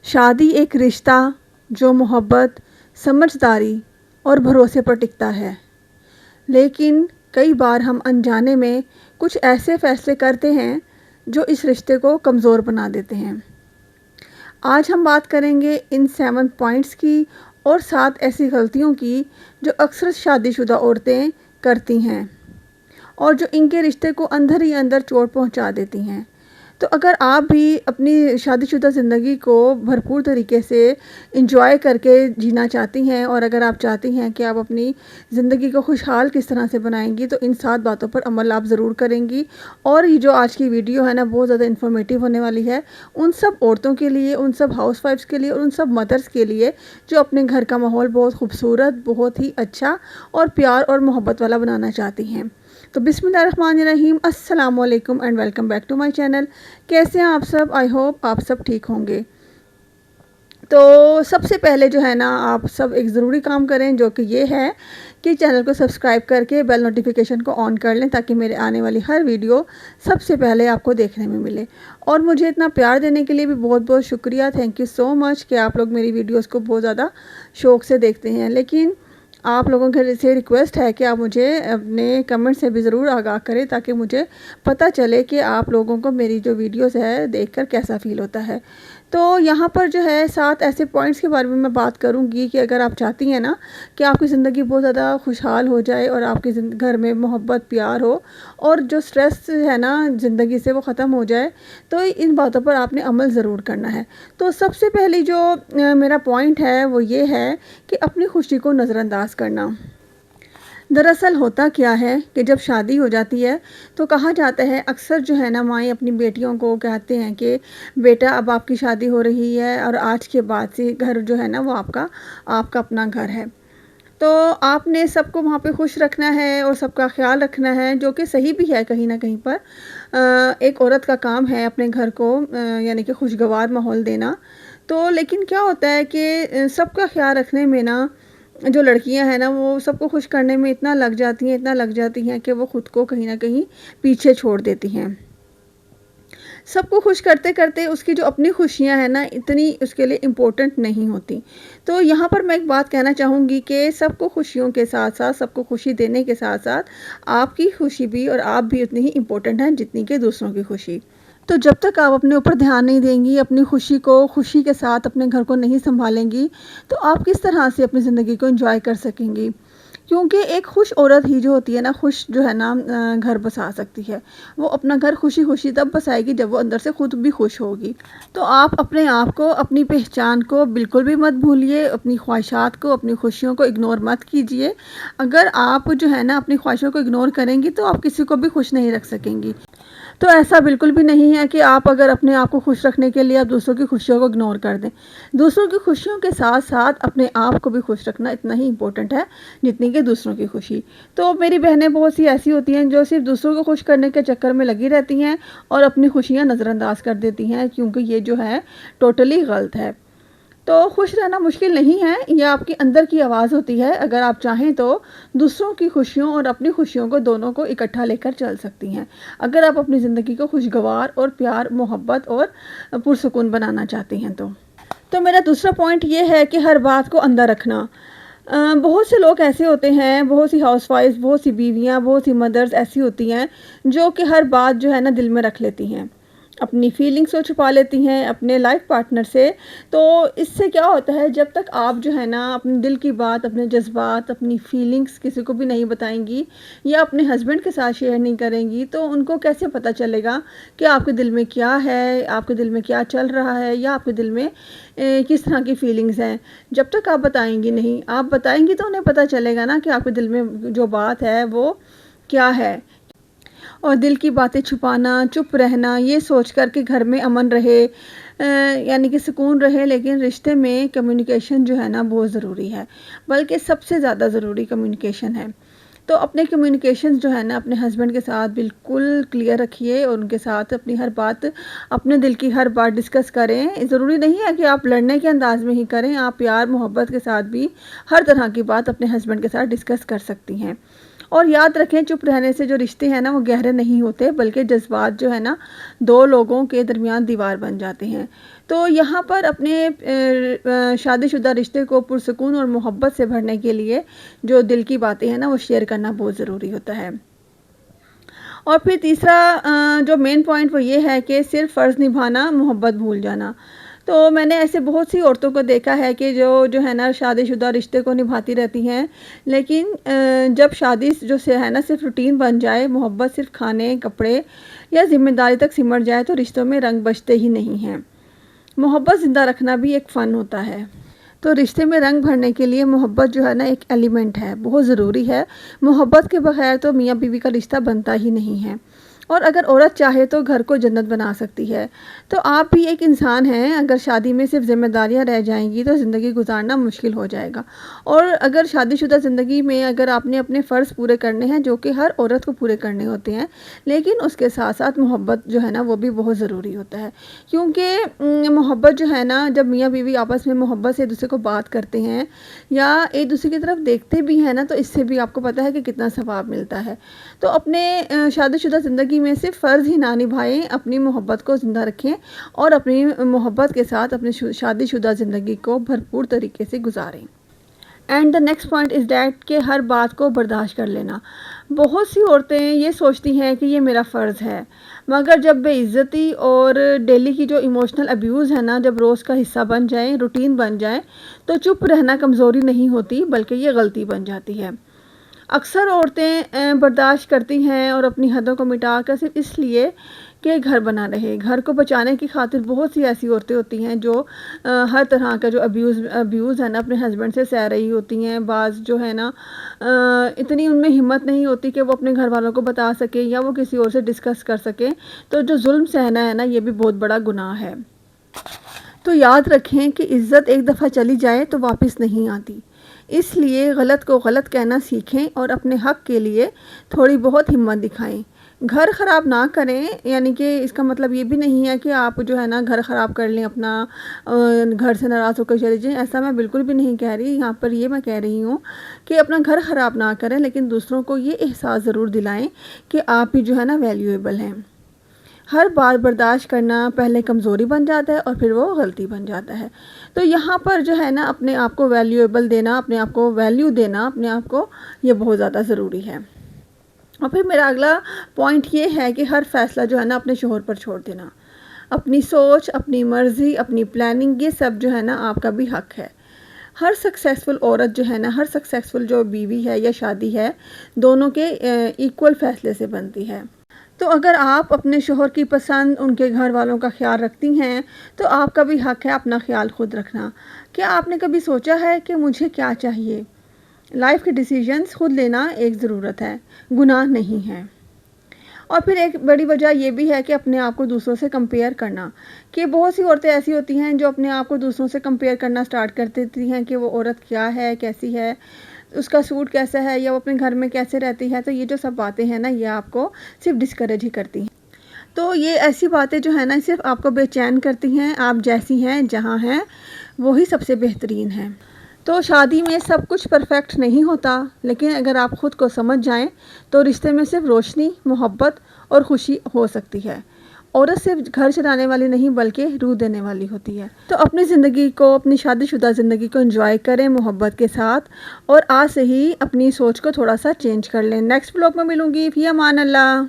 شادی ایک رشتہ جو محبت، سمجھداری اور بھروسے پر ٹکتا ہے، لیکن کئی بار ہم انجانے میں کچھ ایسے فیصلے کرتے ہیں جو اس رشتے کو کمزور بنا دیتے ہیں۔ آج ہم بات کریں گے ان 7 پوائنٹس کی اور 7 ایسی غلطیوں کی جو اکثر شادی شدہ عورتیں کرتی ہیں اور جو ان کے رشتے کو اندر ہی اندر چوٹ پہنچا دیتی ہیں۔ تو اگر آپ بھی اپنی شادی شدہ زندگی کو بھرپور طریقے سے انجوائے کر کے جینا چاہتی ہیں، اور اگر آپ چاہتی ہیں کہ آپ اپنی زندگی کو خوشحال کس طرح سے بنائیں گی، تو ان 7 باتوں پر عمل آپ ضرور کریں گی۔ اور یہ جو آج کی ویڈیو ہے نا، بہت زیادہ انفارمیٹیو ہونے والی ہے ان سب عورتوں کے لیے، ان سب ہاؤس وائفس کے لیے اور ان سب مدرس کے لیے جو اپنے گھر کا ماحول بہت خوبصورت، بہت ہی اچھا اور پیار اور محبت والا بنانا چاہتی ہیں۔ تو بسم اللہ الرحمن الرحیم، السلام علیکم and welcome back to my channel. کیسے ہیں آپ سب؟ آئی ہوپ آپ سب ٹھیک ہوں گے۔ تو سب سے پہلے جو ہے نا، آپ سب ایک ضروری کام کریں، جو کہ یہ ہے کہ چینل کو سبسکرائب کر کے بیل نوٹیفیکیشن کو آن کر لیں، تاکہ میرے آنے والی ہر ویڈیو سب سے پہلے آپ کو دیکھنے میں ملے۔ اور مجھے اتنا پیار دینے کے لیے بھی بہت بہت شکریہ، تھینک یو سو مچ کہ آپ لوگ میری ویڈیوز کو بہت زیادہ شوق سے دیکھتے ہیں۔ لیکن آپ لوگوں کے سے ریکویسٹ ہے کہ آپ مجھے اپنے کمنٹ سے بھی ضرور آگاہ کریں، تاکہ مجھے پتہ چلے کہ آپ لوگوں کو میری جو ویڈیوز ہے دیکھ کر کیسا فیل ہوتا ہے۔ تو یہاں پر جو ہے 7 ایسے پوائنٹس کے بارے میں بات کروں گی کہ اگر آپ چاہتی ہیں نا کہ آپ کی زندگی بہت زیادہ خوشحال ہو جائے اور آپ کے گھر میں محبت، پیار ہو اور جو سٹریس ہے نا زندگی سے وہ ختم ہو جائے، تو ان باتوں پر آپ نے عمل ضرور کرنا ہے۔ تو سب سے پہلی جو میرا پوائنٹ ہے وہ یہ ہے کہ اپنی خوشی کو نظر انداز کرنا۔ دراصل ہوتا کیا ہے کہ جب شادی ہو جاتی ہے تو کہا جاتا ہے، اکثر جو ہے نا مائیں اپنی بیٹیوں کو کہتے ہیں کہ بیٹا اب آپ کی شادی ہو رہی ہے اور آج کے بعد سے گھر جو ہے نا وہ آپ کا اپنا گھر ہے، تو آپ نے سب کو وہاں پہ خوش رکھنا ہے اور سب کا خیال رکھنا ہے، جو کہ صحیح بھی ہے کہیں نہ کہیں پر۔ ایک عورت کا کام ہے اپنے گھر کو یعنی کہ خوشگوار ماحول دینا۔ تو لیکن کیا ہوتا ہے کہ سب کا خیال رکھنے میں نا جو لڑکیاں ہیں نا، وہ سب کو خوش کرنے میں اتنا لگ جاتی ہیں کہ وہ خود کو کہیں نہ کہیں پیچھے چھوڑ دیتی ہیں۔ سب کو خوش کرتے کرتے اس کی جو اپنی خوشیاں ہیں نا اتنی اس کے لیے امپورٹنٹ نہیں ہوتی۔ تو یہاں پر میں ایک بات کہنا چاہوں گی کہ سب کو خوشیوں کے ساتھ ساتھ، سب کو خوشی دینے کے ساتھ ساتھ آپ کی خوشی بھی اور آپ بھی اتنی ہی امپورٹنٹ ہیں جتنی کہ دوسروں کی خوشی۔ تو جب تک آپ اپنے اوپر دھیان نہیں دیں گی، اپنی خوشی کو خوشی کے ساتھ اپنے گھر کو نہیں سنبھالیں گی، تو آپ کس طرح سے اپنی زندگی کو انجوائے کر سکیں گی؟ کیونکہ ایک خوش عورت ہی جو ہوتی ہے نا، خوش جو ہے نا گھر بسا سکتی ہے۔ وہ اپنا گھر خوشی خوشی تب بسائے گی جب وہ اندر سے خود بھی خوش ہوگی۔ تو آپ اپنے آپ کو، اپنی پہچان کو بالکل بھی مت بھولیے، اپنی خواہشات کو، اپنی خوشیوں کو اگنور مت کیجیے۔ اگر آپ جو ہے نا اپنی خواہشوں کو اگنور کریں گی تو آپ کسی کو بھی خوش نہیں رکھ سکیں گی۔ تو ایسا بالکل بھی نہیں ہے کہ آپ اگر اپنے آپ کو خوش رکھنے کے لیے آپ دوسروں کی خوشیوں کو اگنور کر دیں۔ دوسروں کی خوشیوں کے ساتھ ساتھ اپنے آپ کو بھی خوش رکھنا اتنا ہی امپورٹنٹ ہے جتنی کہ دوسروں کی خوشی۔ تو میری بہنیں بہت سی ایسی ہوتی ہیں جو صرف دوسروں کو خوش کرنے کے چکر میں لگی رہتی ہیں اور اپنی خوشیاں نظر انداز کر دیتی ہیں، کیونکہ یہ جو ہے ٹوٹلی غلط ہے۔ تو خوش رہنا مشکل نہیں ہے، یہ آپ کے اندر کی آواز ہوتی ہے۔ اگر آپ چاہیں تو دوسروں کی خوشیوں اور اپنی خوشیوں کو دونوں کو اکٹھا لے کر چل سکتی ہیں، اگر آپ اپنی زندگی کو خوشگوار اور پیار، محبت اور پرسکون بنانا چاہتی ہیں تو میرا دوسرا پوائنٹ یہ ہے کہ ہر بات کو اندر رکھنا۔ بہت سے لوگ ایسے ہوتے ہیں، بہت سی ہاؤس وائفز، بہت سی بیویاں، بہت سی مدرز ایسی ہوتی ہیں جو کہ ہر بات جو ہے نا دل میں رکھ لیتی ہیں، اپنی فیلنگس کو چھپا لیتی ہیں اپنے لائف پارٹنر سے۔ تو اس سے کیا ہوتا ہے، جب تک آپ جو ہے نا اپنے دل کی بات، اپنے جذبات، اپنی فیلنگس کسی کو بھی نہیں بتائیں گی یا اپنے ہسبینڈ کے ساتھ شیئر نہیں کریں گی، تو ان کو کیسے پتہ چلے گا کہ آپ کے دل میں کیا ہے، آپ کے دل میں کیا چل رہا ہے، یا آپ کے دل میں کس طرح کی فیلنگز ہیں؟ جب تک آپ بتائیں گی نہیں، آپ بتائیں گی تو انہیں پتہ چلے گا نا کہ آپ کے دل میں جو بات ہے وہ کیا ہے۔ اور دل کی باتیں چھپانا، چپ رہنا، یہ سوچ کر کہ گھر میں امن رہے، یعنی کہ سکون رہے، لیکن رشتے میں کمیونیکیشن جو ہے نا بہت ضروری ہے، بلکہ سب سے زیادہ ضروری کمیونیکیشن ہے۔ تو اپنے کمیونیکیشن جو ہے نا اپنے ہسبینڈ کے ساتھ بالکل کلیئر رکھیے اور ان کے ساتھ اپنی ہر بات، اپنے دل کی ہر بات ڈسکس کریں۔ ضروری نہیں ہے کہ آپ لڑنے کے انداز میں ہی کریں، آپ پیار محبت کے ساتھ بھی ہر طرح کی بات اپنے ہسبینڈ کے ساتھ ڈسکس کر سکتی ہیں۔ اور یاد رکھیں چپ رہنے سے جو رشتے ہیں نا وہ گہرے نہیں ہوتے، بلکہ جذبات جو ہے نا دو لوگوں کے درمیان دیوار بن جاتے ہیں۔ تو یہاں پر اپنے شادی شدہ رشتے کو پرسکون اور محبت سے بھرنے کے لیے جو دل کی باتیں ہیں نا وہ شیئر کرنا بہت ضروری ہوتا ہے۔ اور پھر تیسرا جو مین پوائنٹ وہ یہ ہے کہ صرف فرض نبھانا، محبت بھول جانا۔ تو میں نے ایسے بہت سی عورتوں کو دیکھا ہے کہ جو ہے نا شادی شدہ رشتے کو نبھاتی رہتی ہیں، لیکن جب شادی جو سے ہے نا صرف روٹین بن جائے، محبت صرف کھانے، کپڑے یا ذمہ داری تک سمٹ جائے تو رشتوں میں رنگ بچتے ہی نہیں ہیں۔ محبت زندہ رکھنا بھی ایک فن ہوتا ہے۔ تو رشتے میں رنگ بھرنے کے لیے محبت جو ہے نا ایک ایلیمنٹ ہے، بہت ضروری ہے۔ محبت کے بغیر تو میاں بیوی کا رشتہ بنتا ہی نہیں ہے۔ اور اگر عورت چاہے تو گھر کو جنت بنا سکتی ہے۔ تو آپ بھی ایک انسان ہیں، اگر شادی میں صرف ذمہ داریاں رہ جائیں گی تو زندگی گزارنا مشکل ہو جائے گا۔ اور اگر شادی شدہ زندگی میں اگر آپ نے اپنے فرض پورے کرنے ہیں، جو کہ ہر عورت کو پورے کرنے ہوتے ہیں، لیکن اس کے ساتھ ساتھ محبت جو ہے نا وہ بھی بہت ضروری ہوتا ہے۔ کیونکہ محبت جو ہے نا جب میاں بیوی آپس میں محبت سے ایک دوسرے کو بات کرتے ہیں یا ایک دوسرے کی طرف دیکھتے بھی ہیں نا، تو اس سے بھی آپ کو پتہ ہے کہ کتنا ثواب ملتا ہے۔ تو اپنے شادی شدہ زندگی میں صرف فرض ہی نہ نبھائیں، اپنی محبت کو زندہ رکھیں اور اپنی محبت کے ساتھ اپنی شادی شدہ زندگی کو بھرپور طریقے سے گزاریں۔ And the next point is that کہ ہر بات کو برداشت کر لینا۔ بہت سی عورتیں یہ سوچتی ہیں کہ یہ میرا فرض ہے، مگر جب بے عزتی اور ڈیلی کی جو ایموشنل ابیوز ہے نا جب روز کا حصہ بن جائیں، روٹین بن جائیں، تو چپ رہنا کمزوری نہیں ہوتی بلکہ یہ غلطی بن جاتی ہے۔ اکثر عورتیں برداشت کرتی ہیں اور اپنی حدوں کو مٹا کر صرف اس لیے کہ گھر بنا رہے، گھر کو بچانے کی خاطر بہت سی ایسی عورتیں ہوتی ہیں جو ہر طرح کا جو ابیوز ہے نا اپنے ہسبینڈ سے سہ رہی ہوتی ہیں۔ بعض جو ہے نا اتنی ان میں ہمت نہیں ہوتی کہ وہ اپنے گھر والوں کو بتا سکیں یا وہ کسی اور سے ڈسکس کر سکیں۔ تو جو ظلم سہنا ہے نا یہ بھی بہت بڑا گناہ ہے۔ تو یاد رکھیں کہ عزت ایک دفعہ چلی جائے تو واپس نہیں آتی، اس لیے غلط کو غلط کہنا سیکھیں اور اپنے حق کے لیے تھوڑی بہت ہمت دکھائیں۔ گھر خراب نہ کریں، یعنی کہ اس کا مطلب یہ بھی نہیں ہے کہ آپ جو ہے نا گھر خراب کر لیں، اپنا گھر سے ناراض ہو کر چلے جائیں، ایسا میں بالکل بھی نہیں کہہ رہی۔ یہاں پر یہ میں کہہ رہی ہوں کہ اپنا گھر خراب نہ کریں، لیکن دوسروں کو یہ احساس ضرور دلائیں کہ آپ بھی جو ہے نا ویلیویبل ہیں۔ ہر بات برداشت کرنا پہلے کمزوری بن جاتا ہے اور پھر وہ غلطی بن جاتا ہے۔ تو یہاں پر جو ہے نا اپنے آپ کو ویلیویبل دینا، اپنے آپ کو ویلیو دینا، اپنے آپ کو یہ بہت زیادہ ضروری ہے۔ اور پھر میرا اگلا پوائنٹ یہ ہے کہ ہر فیصلہ جو ہے نا اپنے شوہر پر چھوڑ دینا۔ اپنی سوچ، اپنی مرضی، اپنی پلاننگ، یہ سب جو ہے نا آپ کا بھی حق ہے۔ ہر سکسیسفل عورت جو ہے نا، ہر سکسیسفل جو بیوی ہے یا شادی ہے، دونوں کے ایکول فیصلے سے بنتی ہے۔ تو اگر آپ اپنے شوہر کی پسند، ان کے گھر والوں کا خیال رکھتی ہیں تو آپ کا بھی حق ہے اپنا خیال خود رکھنا۔ کیا آپ نے کبھی سوچا ہے کہ مجھے کیا چاہیے؟ لائف کے ڈیسیجنز خود لینا ایک ضرورت ہے، گناہ نہیں ہے۔ اور پھر ایک بڑی وجہ یہ بھی ہے کہ اپنے آپ کو دوسروں سے کمپیئر کرنا، کہ بہت سی عورتیں ایسی ہوتی ہیں جو اپنے آپ کو دوسروں سے کمپیئر کرنا سٹارٹ کر دیتی ہیں کہ وہ عورت کیا ہے، کیسی ہے، اس کا سوٹ کیسا ہے یا وہ اپنے گھر میں کیسے رہتی ہے۔ تو یہ جو سب باتیں ہیں نا یہ آپ کو صرف ڈسکریج ہی کرتی ہیں۔ تو یہ ایسی باتیں جو ہیں نا صرف آپ کو بے چین کرتی ہیں۔ آپ جیسی ہیں، جہاں ہیں، وہی سب سے بہترین ہے۔ تو شادی میں سب کچھ پرفیکٹ نہیں ہوتا، لیکن اگر آپ خود کو سمجھ جائیں تو رشتے میں صرف روشنی، محبت اور خوشی ہو سکتی ہے۔ عورت صرف گھر چلانے والی نہیں بلکہ روح دینے والی ہوتی ہے۔ تو اپنی زندگی کو، اپنی شادی شدہ زندگی کو انجوائے کریں محبت کے ساتھ، اور آج سے ہی اپنی سوچ کو تھوڑا سا چینج کر لیں۔ نیکسٹ بلاگ میں ملوں گی، فی امان اللہ۔